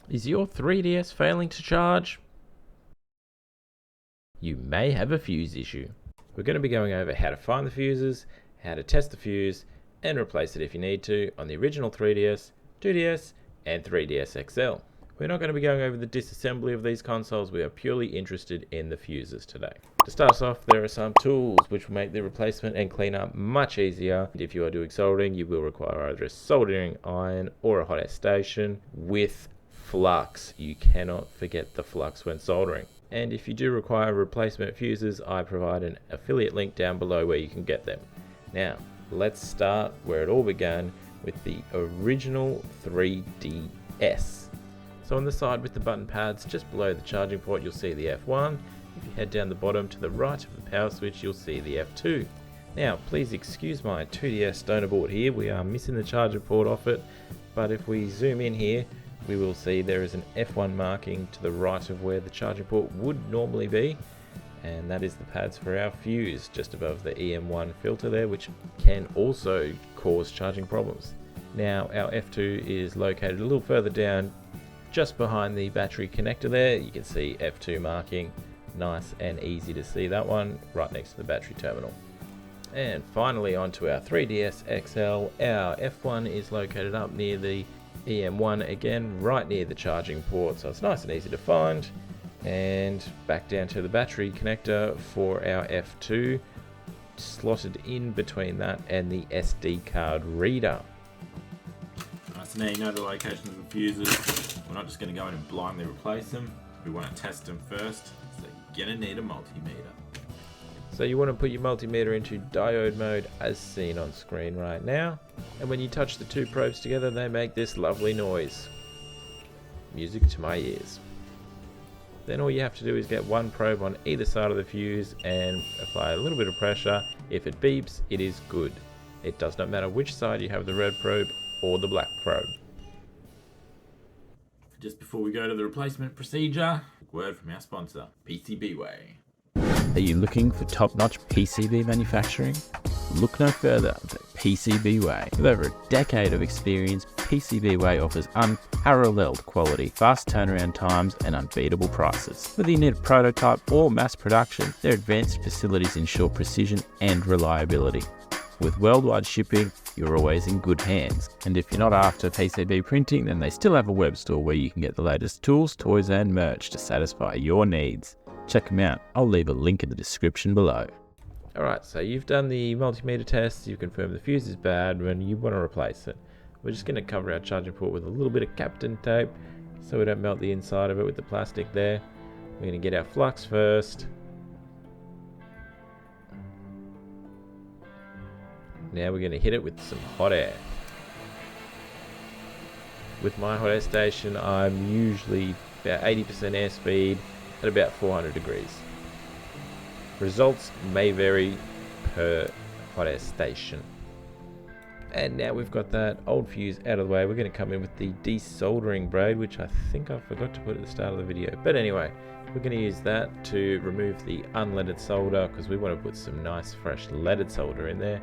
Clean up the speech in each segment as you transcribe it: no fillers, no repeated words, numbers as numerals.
Is your 3DS failing to charge? You may have a fuse issue. We're going to be going over how to find the fuses, how to test the fuse, and replace it if you need to on the original 3DS, 2DS, and 3DS XL. We're not going to be going over the disassembly of these consoles, we are purely interested in the fuses today. To start us off, there are some tools which will make the replacement and cleanup much easier. If you are doing soldering, you will require either a soldering iron or a hot air station with flux. You cannot forget the flux when soldering. And if you do require replacement fuses, I provide an affiliate link down below where you can get them. Now, let's start where it all began with the original 3DS. So on the side with the button pads, just below the charging port, you'll see the F1. If you head down the bottom to the right of the power switch, you'll see the F2. Now, please excuse my 2DS donor board here. We are missing the charging port off it, but if we zoom in here, we will see there is an F1 marking to the right of where the charging port would normally be, and that is the pads for our fuse just above the EM1 filter there, which can also cause charging problems. Now, our F2 is located a little further down, just behind the battery connector there. You can see F2 marking, nice and easy to see that one, right next to the battery terminal. And finally onto our 3DS XL, our F1 is located up near the EM1 again, right near the charging port, so it's nice and easy to find. And back down to the battery connector for our F2, slotted in between that and the SD card reader. So now you know the locations of the fuses. We're not just going to go in and blindly replace them. We want to test them first, so you're going to need a multimeter. So you want to put your multimeter into diode mode as seen on screen right now. And when you touch the two probes together, they make this lovely noise. Music to my ears. Then all you have to do is get one probe on either side of the fuse and apply a little bit of pressure. If it beeps, it is good. It does not matter which side you have the red probe or the black probe. Just before we go to the replacement procedure, a word from our sponsor, PCBWay. Are you looking for top-notch PCB manufacturing? Look no further than PCBWay. With over a decade of experience, PCBWay offers unparalleled quality, fast turnaround times, and unbeatable prices. Whether you need a prototype or mass production, their advanced facilities ensure precision and reliability. With worldwide shipping, you're always in good hands. And if you're not after PCB printing, then they still have a web store where you can get the latest tools, toys, and merch to satisfy your needs. Check them out. I'll leave a link in the description below. Alright, so you've done the multimeter test, you've confirmed the fuse is bad when you want to replace it. We're just going to cover our charging port with a little bit of Captain tape so we don't melt the inside of it with the plastic there. We're going to get our flux first. Now we're going to hit it with some hot air. With my hot air station, I'm usually about 80% airspeed at about 400 degrees. Results may vary per hot air station. And now we've got that old fuse out of the way, we're going to come in with the desoldering braid, which I think I forgot to put at the start of the video. But anyway, we're going to use that to remove the unleaded solder because we want to put some nice fresh leaded solder in there.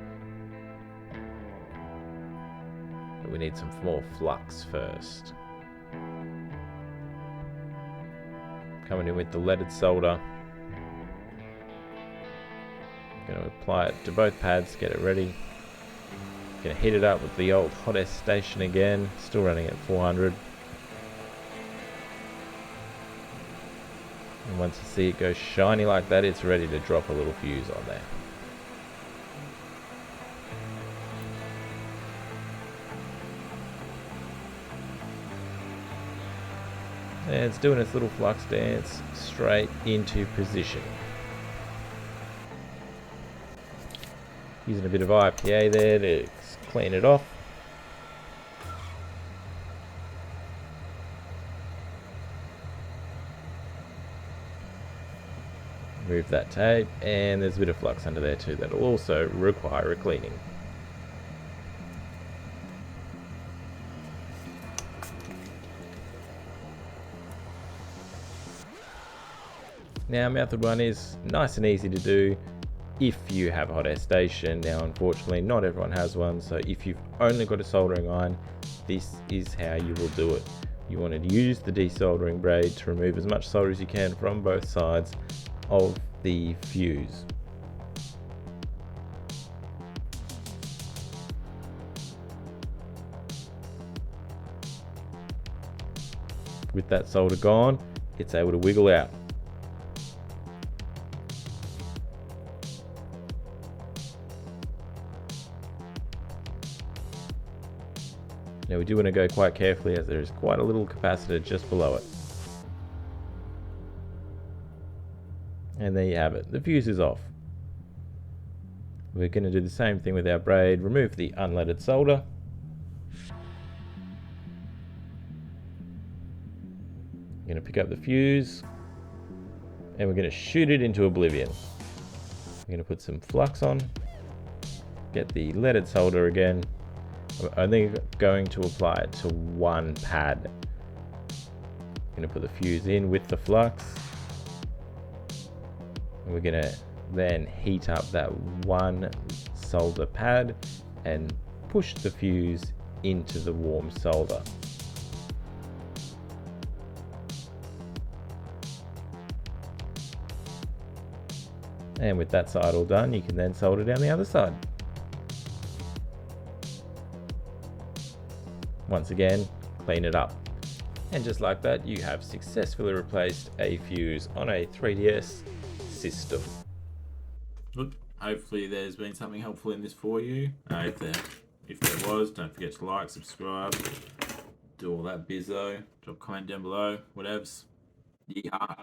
But we need some more flux first. Coming in with the leaded solder. Going to apply it to both pads, get it ready. Going to heat it up with the old hot air station again, still running at 400. And once you see it go shiny like that, it's ready to drop a little fuse on there. And it's doing its little flux dance straight into position. Using a bit of IPA there to clean it off. Remove that tape, and there's a bit of flux under there too that will also require a cleaning. Now method 1 is nice and easy to do if you have a hot air station. Now unfortunately not everyone has one, so if you've only got a soldering iron, this is how you will do it. you want to use the desoldering braid to remove as much solder as you can from both sides of the fuse. With that solder gone, it's able to wiggle out. Now we do want to go quite carefully as there is quite a little capacitor just below it. And there you have it, the fuse is off. We're going to do the same thing with our braid, remove the unleaded solder. I'm going to pick up the fuse and we're going to shoot it into oblivion. I'm going to put some flux on, get the leaded solder again. I'm only going to apply it to one pad. I'm going to put the fuse in with the flux. And we're going to then heat up that one solder pad and push the fuse into the warm solder. And with that side all done, you can then solder down the other side. Once again, clean it up. And just like that, you have successfully replaced a fuse on a 3DS system. Good. Hopefully there's been something helpful in this for you. If there was, don't forget to like, subscribe, do all that bizzo, drop a comment down below, whatevs. Yeehaw.